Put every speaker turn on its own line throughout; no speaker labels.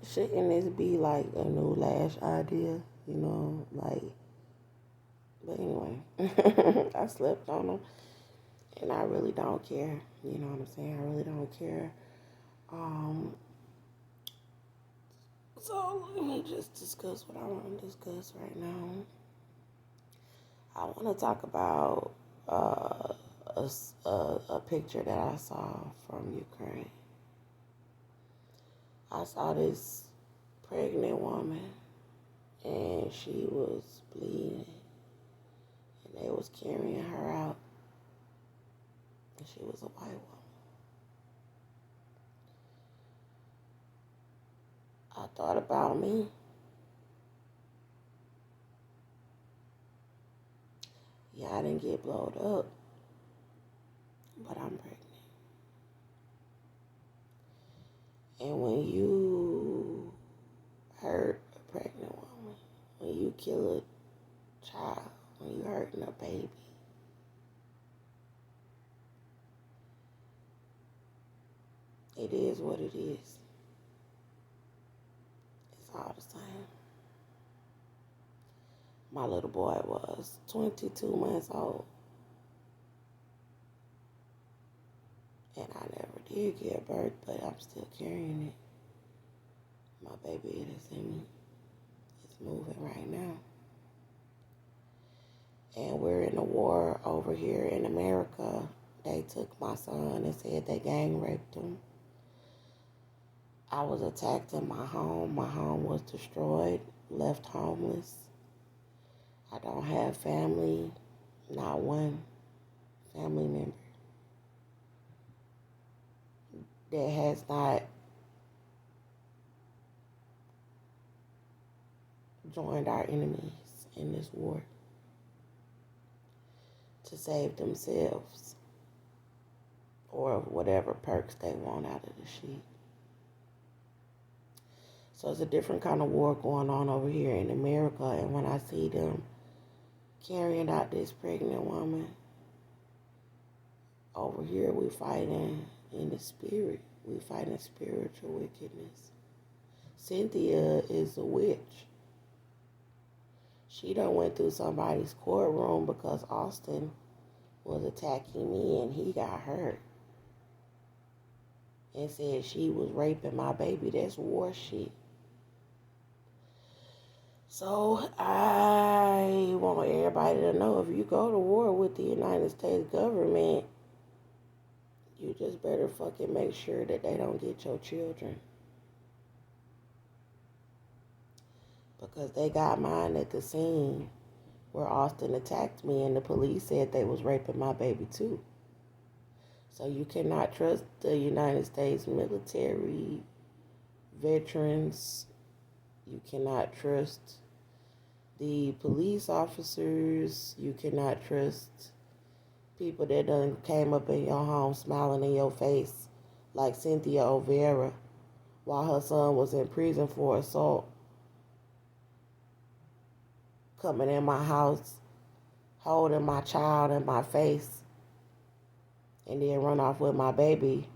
shouldn't this be like a new lash idea? You know, like, but anyway, I slept on them, and I really don't care. You know what I'm saying? I really don't care. Um, so let me just discuss what I want to discuss right now. I want to talk about a picture that I saw from Ukraine. I saw this pregnant woman, and she was bleeding, and they was carrying her out, and she was a white woman. I thought about me. Yeah, I didn't get blowed up, but I'm pregnant. And when you hurt a pregnant woman, when you kill a child, when you hurting a baby, it is what it is. It's all the same. My little boy was 22 months old, and I never did give birth, but I'm still carrying it. My baby is in me. It's moving right now. And we're in a war over here in America. They took my son and said they gang raped him. I was attacked in my home. My home was destroyed, left homeless. I don't have family, not one family member that has not joined our enemies in this war to save themselves or whatever perks they want out of the shit. So it's a different kind of war going on over here in America, and when I see them carrying out this pregnant woman, over here we fighting in the spirit. We fighting spiritual wickedness. Cynthia is a witch. She done went through somebody's courtroom because Austin was attacking me and he got hurt. And said she was raping my baby. That's war shit. So I want everybody to know, if you go to war with the United States government, you just better fucking make sure that they don't get your children. Because they got mine at the scene where Austin attacked me, and the police said they was raping my baby too. So you cannot trust the United States military, veterans. You cannot trust the police officers. You cannot trust people that done came up in your home smiling in your face, like Cynthia O'Vera, while her son was in prison for assault, coming in my house, holding my child in my face, and then run off with my baby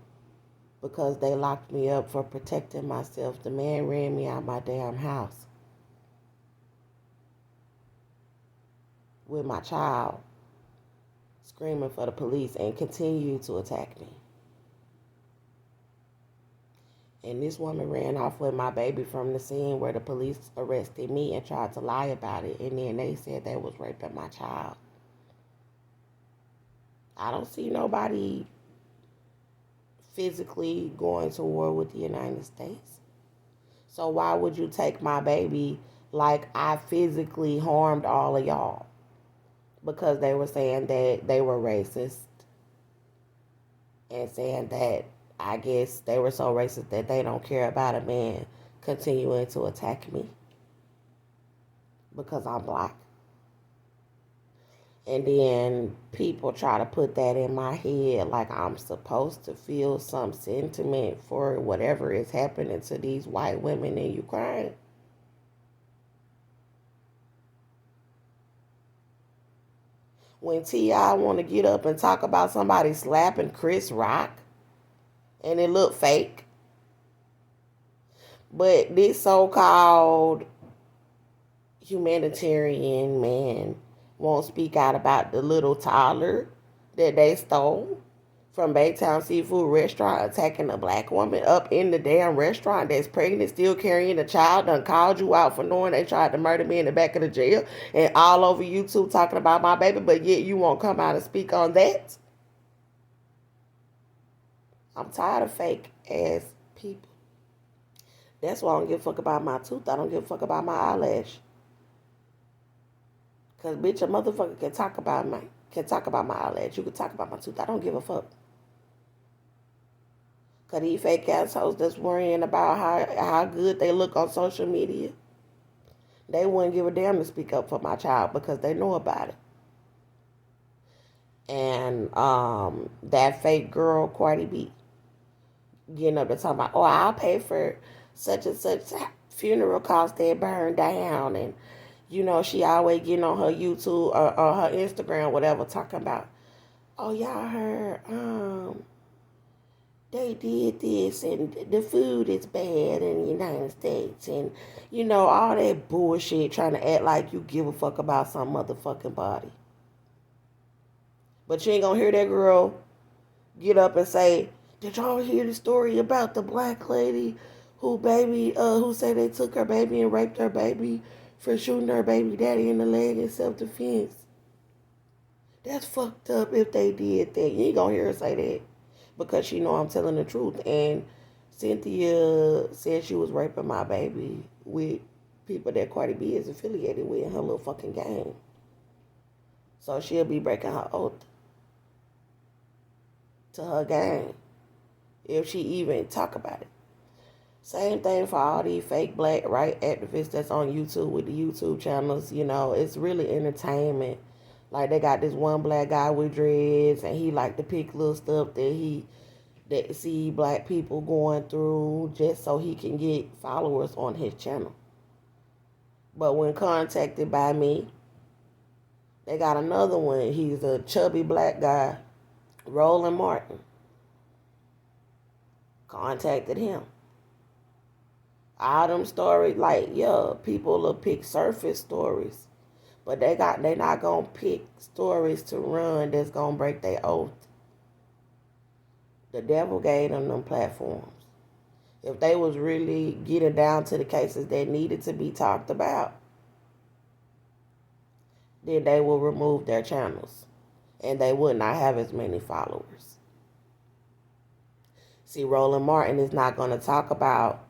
because they locked me up for protecting myself. The man ran me out my damn house with my child, screaming for the police, and continued to attack me. And this woman ran off with my baby from the scene where the police arrested me and tried to lie about it. And then they said they was raping my child. I don't see nobody physically going to war with the United States. So why would you take my baby like I physically harmed all of y'all? Because they were saying that they were racist and saying that, I guess they were so racist that they don't care about a man continuing to attack me because I'm black. And then people try to put that in my head like I'm supposed to feel some sentiment for whatever is happening to these white women in Ukraine. When T.I. want to get up and talk about somebody slapping Chris Rock and it looked fake, But this so-called humanitarian man won't speak out about the little toddler that they stole from Baytown Seafood Restaurant, attacking a black woman up in the damn restaurant that's pregnant, still carrying a child, done called you out for knowing they tried to murder me in the back of the jail, and all over YouTube talking about my baby, but yet you won't come out and speak on that. I'm tired of fake ass people. That's why I don't give a fuck about my tooth. I don't give a fuck about my eyelash. Cause bitch, a motherfucker can talk about my eyelash. You can talk about my tooth. I don't give a fuck. Cause these fake assholes that's worrying about how good they look on social media, they wouldn't give a damn to speak up for my child because they know about it. And that fake girl Cardi B getting up to talk about, oh, I'll pay for such and such funeral costs that burned down, and she always getting on her YouTube or her Instagram, whatever, talking about, oh, y'all heard they did this and the food is bad in the United States, and all that bullshit, trying to act like you give a fuck about some motherfucking body. But you ain't gonna hear that girl get up and say, did y'all hear the story about the black lady who said they took her baby and raped her baby for shooting her baby daddy in the leg in self-defense? That's fucked up if they did that. You ain't gonna hear her say that because she know I'm telling the truth. And Cynthia said she was raping my baby with people that Cardi B is affiliated with in her little fucking game. So she'll be breaking her oath to her game if she even talk about it. Same thing for all these fake black right activists that's on YouTube with the YouTube channels. It's really entertainment. Like, they got this one black guy with dreads, and he like to pick little stuff that see black people going through just so he can get followers on his channel. But when contacted by me, they got another one. He's a chubby black guy, Roland Martin. Contacted him. All them stories, like, yeah, people will pick surface stories, but they not gonna pick stories to run that's gonna break their oath. The devil gave them platforms. If they was really getting down to the cases that needed to be talked about, then they will remove their channels, and they would not have as many followers. See, Roland Martin is not going to talk about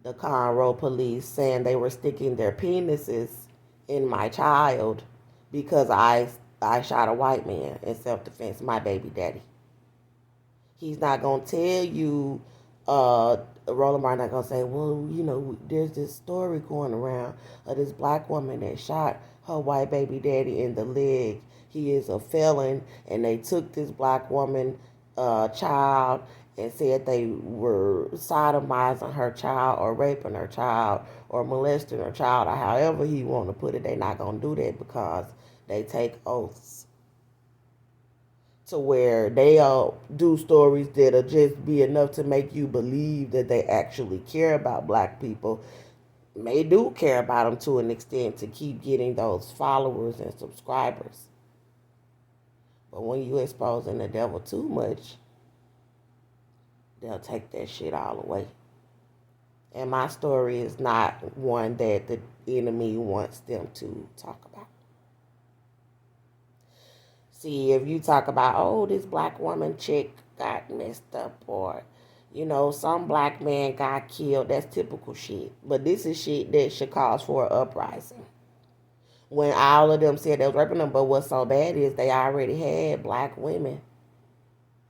the Conroe police saying they were sticking their penises in my child because I shot a white man in self-defense, my baby daddy. He's not going to tell you, Roland Martin not going to say, well, there's this story going around of this black woman that shot her white baby daddy in the leg. He is a felon, and they took this black woman child and said they were sodomizing her child or raping her child or molesting her child, or however he want to put it. They're not going to do that because they take oaths to where they'll do stories that'll just be enough to make you believe that they actually care about black people. They do care about them to an extent to keep getting those followers and subscribers. But when you exposing the devil too much, they'll take that shit all away. And my story is not one that the enemy wants them to talk about. See, if you talk about, oh, this black woman chick got messed up, or, some black man got killed, that's typical shit. But this is shit that should cause for an uprising. When all of them said they was raping them, but what's so bad is they already had black women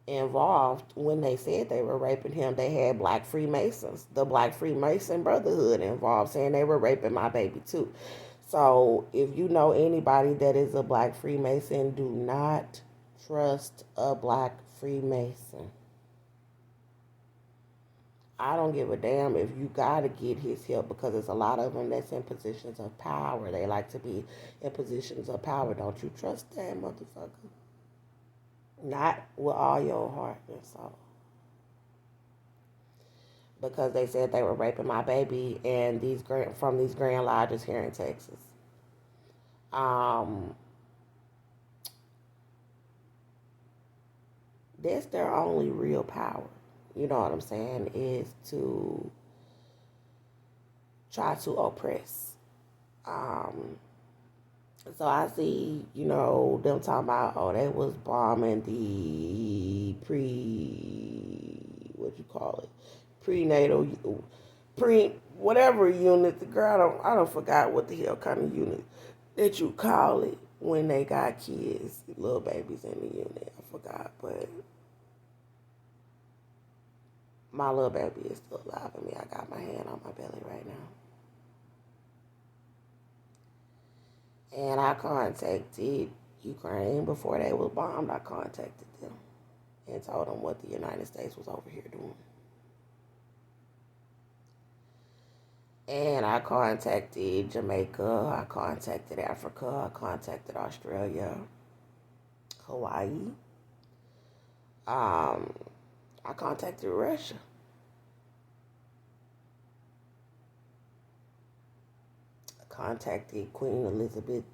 involved. When they said they were raping him, they had black Freemasons, the Black Freemason Brotherhood, involved, saying they were raping my baby too. So if you know anybody that is a black Freemason, do not trust a black Freemason. I don't give a damn if you gotta get his help, because there's a lot of them that's in positions of power. They like to be in positions of power. Don't you trust that motherfucker? Not with all your heart and soul. because they said they were raping my baby and from these Grand Lodges here in Texas. Um, that's their only real power. You know what I'm saying? Is to try to oppress. Um, so I see, them talking about, oh, they was bombing the what you call it, prenatal, whatever unit. The girl, I don't forgot what the hell kind of unit that you call it when they got kids, little babies in the unit. I forgot, but my little baby is still alive in me. I got my hand on my belly right now. And I contacted Ukraine before they was bombed. I contacted them and told them what the United States was over here doing. And I contacted Jamaica. I contacted Africa. I contacted Australia, Hawaii. I contacted Russia. I contacted Queen Elizabeth.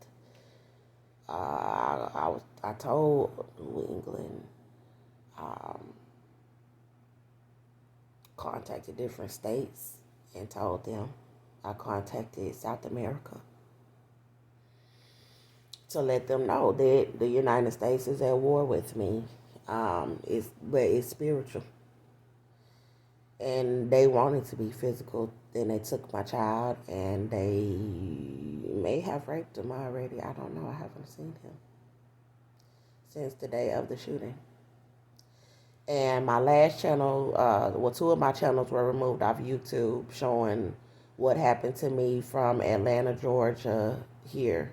I told New England. Contacted different states and told them. I contacted South America to let them know that the United States is at war with me. But it's spiritual. And they wanted to be physical. Then they took my child and they may have raped him already. I don't know. I haven't seen him since the day of the shooting. And my last channel, two of my channels were removed off YouTube showing what happened to me from Atlanta, Georgia, here.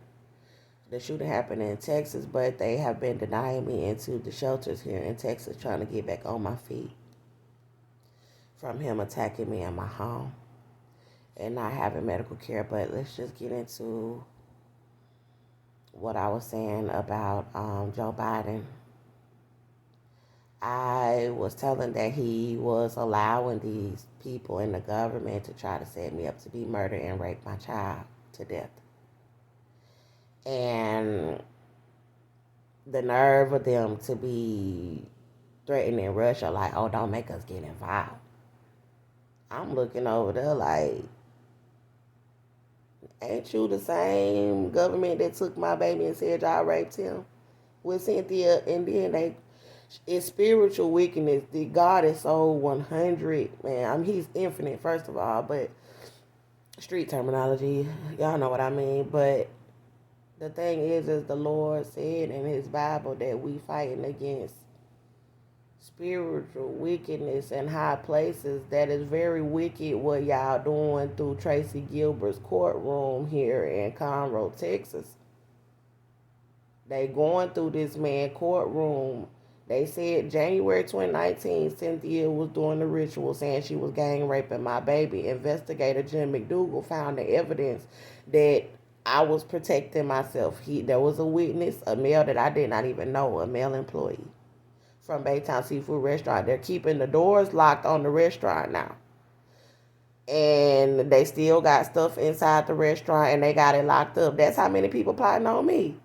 The shooting happened in Texas, but they have been denying me into the shelters here in Texas, trying to get back on my feet from him attacking me in my home and not having medical care. But let's just get into what I was saying about Joe Biden. I was telling that he was allowing these people in the government to try to set me up to be murdered and rape my child to death. And the nerve of them to be threatening Russia, like, oh, don't make us get involved. I'm looking over there like, ain't you the same government that took my baby and said y'all raped him with Cynthia? And then it's spiritual wickedness. The God is so 100, man. He's infinite, first of all, but street terminology, y'all know what I mean. But the thing is the Lord said in his Bible that we fighting against spiritual wickedness in high places. That is very wicked what y'all doing through Tracy Gilbert's courtroom here in Conroe, Texas. They going through this man's courtroom. They said January 2019, Cynthia was doing the ritual saying she was gang raping my baby. Investigator Jim McDougal found the evidence that I was protecting myself. There was a witness, a male that I did not even know, a male employee from Baytown Seafood Restaurant. They're keeping the doors locked on the restaurant now. And they still got stuff inside the restaurant and they got it locked up. That's how many people plotting on me.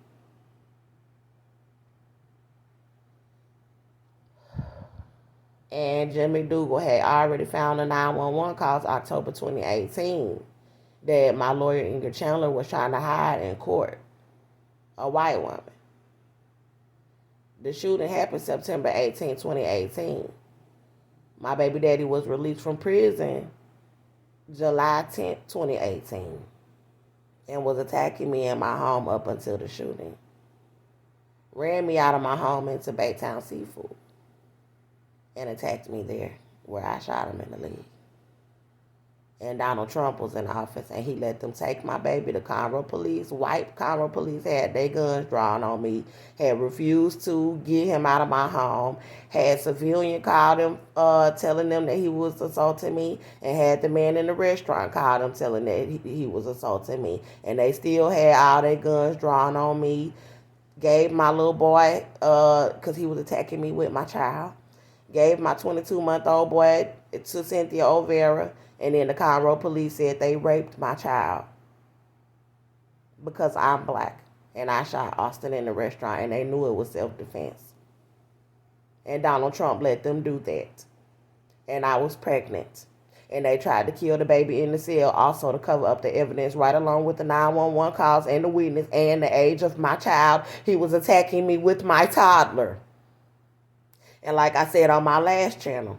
And Jim McDougal had already found the 911 calls October 2018 that my lawyer Ingrid Chandler was trying to hide in court. A white woman. The shooting happened September 18, 2018. My baby daddy was released from prison July 10, 2018 and was attacking me in my home up until the shooting. Ran me out of my home into Baytown Seafood and attacked me there where I shot him in the leg. And Donald Trump was in office and he let them take my baby. The Conroe police, white Conroe police, had their guns drawn on me, had refused to get him out of my home, had civilian called him telling them that he was assaulting me, and had the man in the restaurant called him telling that he was assaulting me. And they still had all their guns drawn on me. Gave my little boy, because he was attacking me with my child, Gave my 22-month-old boy to Cynthia O'Vera, and then the Conroe police said they raped my child because I'm black. And I shot Austin in the restaurant, and they knew it was self-defense. And Donald Trump let them do that. And I was pregnant. And they tried to kill the baby in the cell also to cover up the evidence, right along with the 911 calls and the witness and the age of my child. He was attacking me with my toddler. And like I said on my last channel,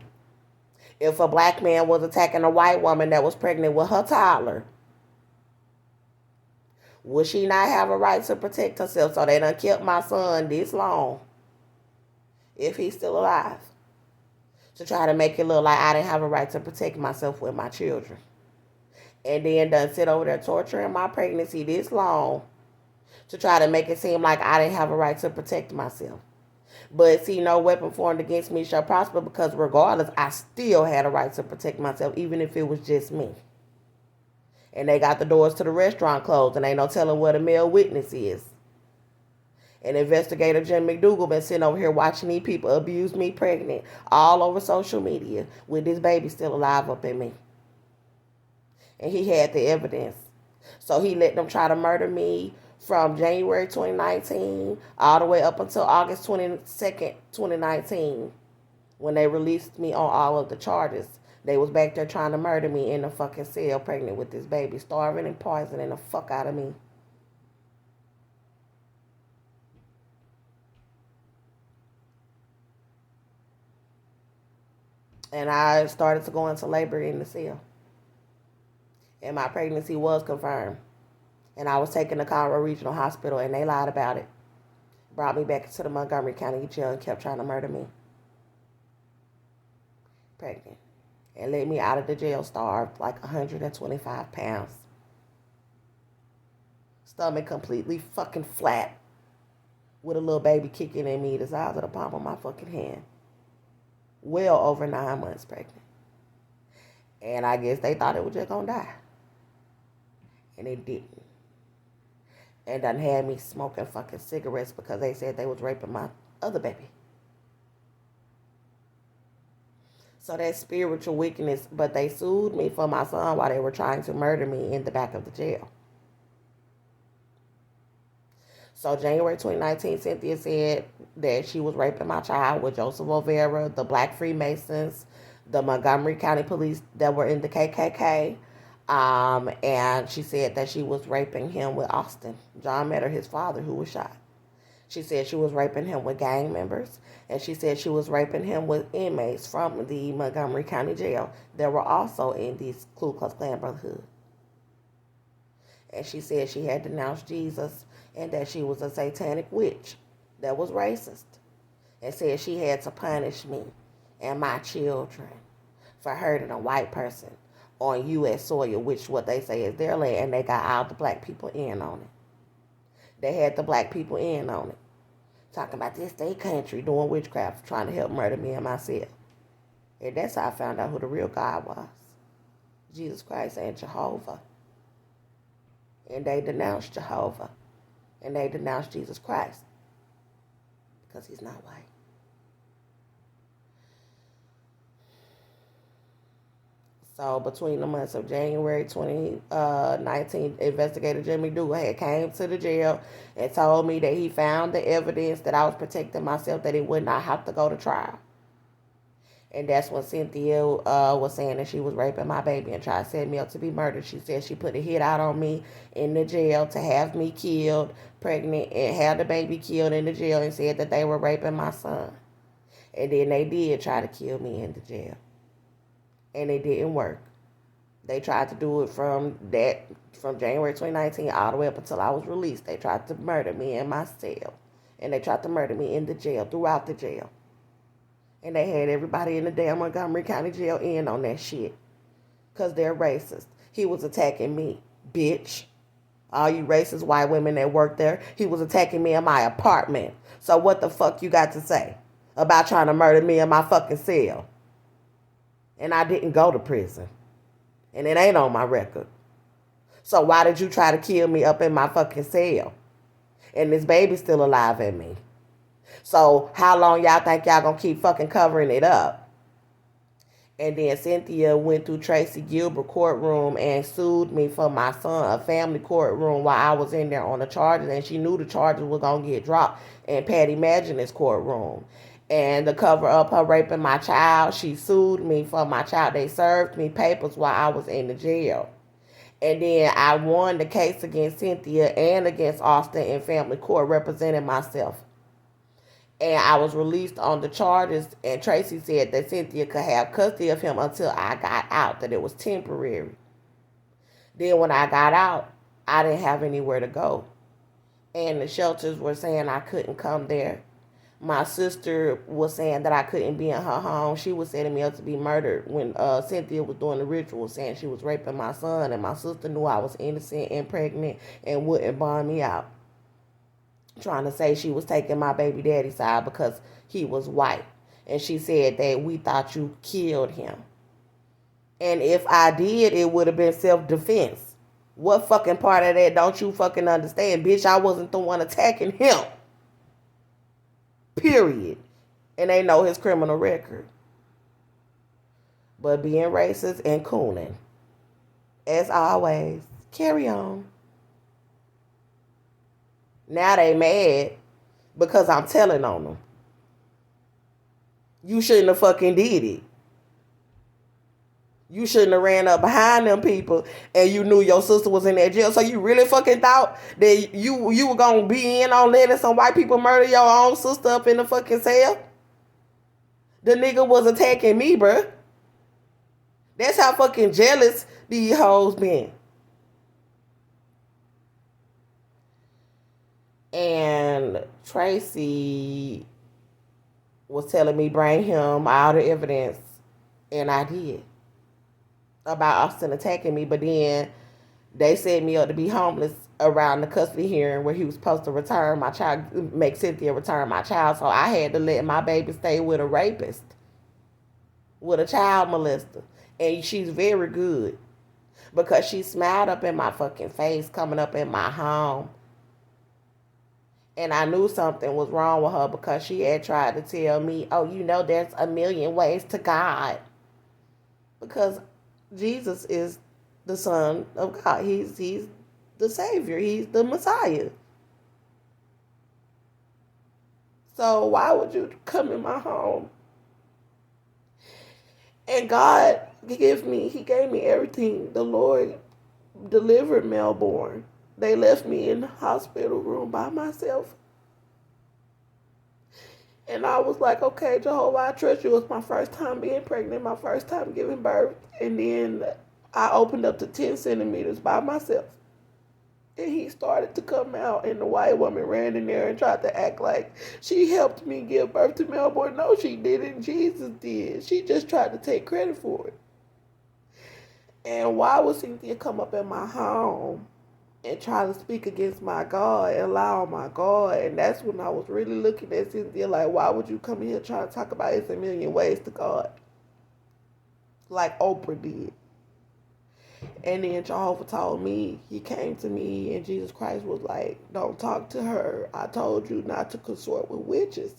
if a black man was attacking a white woman that was pregnant with her toddler, would she not have a right to protect herself? So they done kept my son this long, if he's still alive, to try to make it look like I didn't have a right to protect myself with my children. And then done sit over there torturing my pregnancy this long to try to make it seem like I didn't have a right to protect myself. But see, no weapon formed against me shall prosper, because regardless, I still had a right to protect myself, even if it was just me. And they got the doors to the restaurant closed, and ain't no telling where the male witness is. And investigator Jim McDougal been sitting over here watching these people abuse me pregnant all over social media with this baby still alive up in me. And he had the evidence. So he let them try to murder me from January 2019 all the way up until August 22nd, 2019, when they released me on all of the charges. They was back there trying to murder me in the fucking cell, pregnant with this baby, starving and poisoning the fuck out of me. And I started to go into labor in the cell. And my pregnancy was confirmed. And I was taken to Conroe Regional Hospital, and they lied about it. Brought me back to the Montgomery County Jail and kept trying to murder me. Pregnant. And let me out of the jail starved, like 125 pounds. Stomach completely fucking flat, with a little baby kicking in me the size of the palm of my fucking hand. Well over 9 months pregnant. And I guess they thought it was just gonna die. And it didn't. And done had me smoking fucking cigarettes because they said they was raping my other baby. So that's spiritual wickedness. But they sued me for my son while they were trying to murder me in the back of the jail. So January 2019, Cynthia said that she was raping my child with Joseph O'Vera, the Black Freemasons, the Montgomery County Police that were in the KKK. And she said that she was raping him with Austin, John Metter, his father, who was shot. She said she was raping him with gang members. And she said she was raping him with inmates from the Montgomery County Jail that were also in the Ku Klux Klan Brotherhood. And she said she had denounced Jesus and that she was a satanic witch that was racist. And said she had to punish me and my children for hurting a white person on U.S. soil, which what they say is their land, and they got all the black people in on it. They had the black people in on it. Talking about this they country doing witchcraft, trying to help murder me and myself. And that's how I found out who the real God was. Jesus Christ and Jehovah. And they denounced Jehovah. And they denounced Jesus Christ. Because he's not white. So between the months of January 2019, investigator Jim McDougal had came to the jail and told me that he found the evidence that I was protecting myself, that it would not have to go to trial. And that's when Cynthia was saying that she was raping my baby and tried to set me up to be murdered. She said she put a hit out on me in the jail to have me killed, pregnant, and have the baby killed in the jail, and said that they were raping my son. And then they did try to kill me in the jail. And it didn't work. They tried to do it from January 2019 all the way up until I was released. They tried to murder me in my cell. And they tried to murder me in the jail, throughout the jail. And they had everybody in the damn Montgomery County Jail in on that shit. Because they're racist. He was attacking me, bitch. All you racist white women that work there, he was attacking me in my apartment. So what the fuck you got to say about trying to murder me in my fucking cell? And I didn't go to prison. And it ain't on my record. So why did you try to kill me up in my fucking cell? And this baby's still alive in me. So how long y'all think y'all gonna keep fucking covering it up? And then Cynthia went through Tracy Gilbert courtroom and sued me for my son, a family courtroom, while I was in there on the charges. And she knew the charges were going to get dropped in Patty Magin's courtroom. And to cover up her raping my child, she sued me for my child. They served me papers while I was in the jail. And then I won the case against Cynthia and against Austin in family court representing myself. And I was released on the charges, and Tracy said that Cynthia could have custody of him until I got out, that it was temporary. Then when I got out, I didn't have anywhere to go. And the shelters were saying I couldn't come there. My sister was saying that I couldn't be in her home. She was setting me up to be murdered when Cynthia was doing the ritual, saying she was raping my son, and my sister knew I was innocent and pregnant and wouldn't bond me out, trying to say she was taking my baby daddy's side because he was white. And she said that we thought you killed him. And if I did, it would have been self-defense. What fucking part of that don't you fucking understand? Bitch, I wasn't the one attacking him. Period. And they know his criminal record. But being racist and cooning. As always. Carry on. Now they mad because I'm telling on them. You shouldn't have fucking did it. You shouldn't have ran up behind them people and you knew your sister was in that jail. So you really fucking thought that you were going to be in on letting some white people murder your own sister up in the fucking cell? The nigga was attacking me, bruh. That's how fucking jealous these hoes been. And Tracy was telling me bring him all the evidence, and I did, about Austin attacking me. But then they set me up to be homeless around the custody hearing where he was supposed to return my child, make Cynthia return my child. So I had to let my baby stay with a rapist, with a child molester. And she's very good because she smiled up in my fucking face coming up in my home. And I knew something was wrong with her because she had tried to tell me, oh, you know, there's a million ways to God. Because Jesus is the Son of God. He's the Savior. He's the Messiah. So why would you come in my home? And God he gave me everything. The Lord delivered Melbourne. They left me in the hospital room by myself. And I was like, okay, Jehovah, I trust you. It was my first time being pregnant, my first time giving birth. And then I opened up to 10 centimeters by myself. And he started to come out, and the white woman ran in there and tried to act like she helped me give birth to Melbourne. No, she didn't. Jesus did. She just tried to take credit for it. And why would Cynthia come up in my home and try to speak against my God and lie on my God? And that's when I was really looking at Cynthia like, why would you come here trying to talk about it's a million ways to God? Like Oprah did. And then Jehovah told me, he came to me and Jesus Christ was like, don't talk to her. I told you not to consort with witches.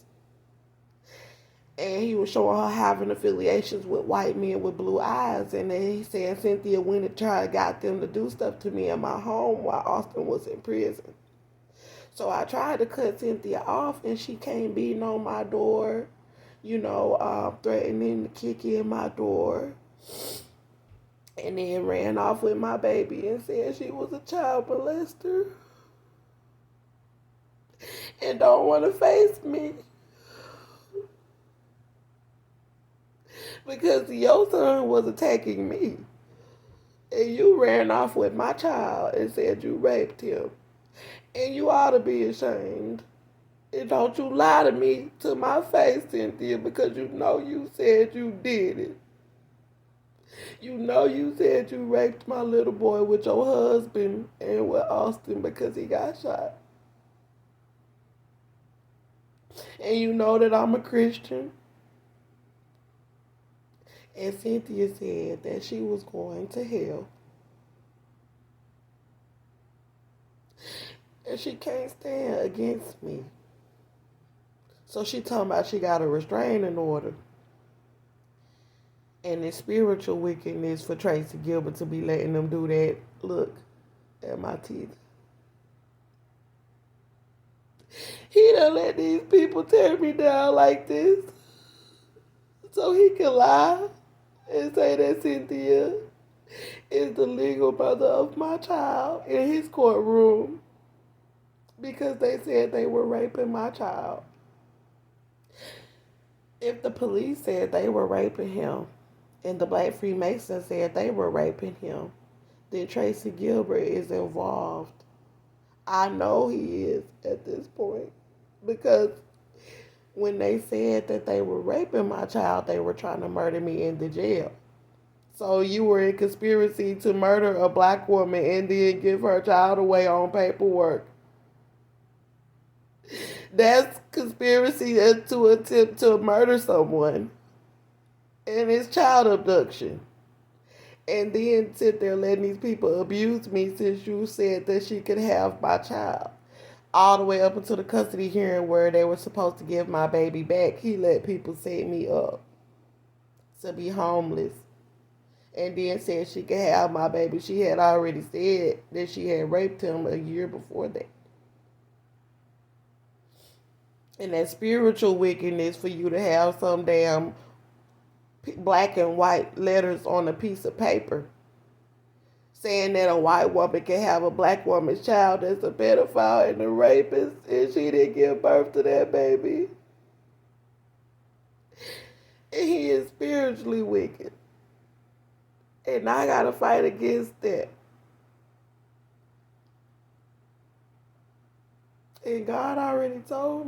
And he was showing her having affiliations with white men with blue eyes. And then he said Cynthia went and tried to got them to do stuff to me in my home while Austin was in prison. So I tried to cut Cynthia off, and she came beating on my door, threatening to kick in my door. And then ran off with my baby and said she was a child molester. And don't want to face me. Because your son was attacking me. And you ran off with my child and said you raped him. And you ought to be ashamed. And don't you lie to me to my face, Cynthia, because you know you said you did it. You know you said you raped my little boy with your husband and with Austin because he got shot. And you know that I'm a Christian. And Cynthia said that she was going to hell. And she can't stand against me. So she talking about she got a restraining order. And it's spiritual wickedness for Tracy Gilbert to be letting them do that. Look at my teeth. He done let these people tear me down like this so he can lie and say that Cynthia is the legal mother of my child in his courtroom because they said they were raping my child. If the police said they were raping him and the Black Freemasons said they were raping him, then Tracy Gilbert is involved. I know he is at this point because when they said that they were raping my child, they were trying to murder me in the jail. So you were in conspiracy to murder a black woman and then give her child away on paperwork. That's conspiracy to attempt to murder someone. And it's child abduction. And then sit there letting these people abuse me since you said that she could have my child. All the way up until the custody hearing where they were supposed to give my baby back, he let people set me up to be homeless. And then said she could have my baby. She had already said that she had raped him a year before that. And that spiritual wickedness for you to have some damn black and white letters on a piece of paper saying that a white woman can have a black woman's child that's a pedophile and a rapist, and she didn't give birth to that baby. And he is spiritually wicked. And I gotta fight against that. And God already told me.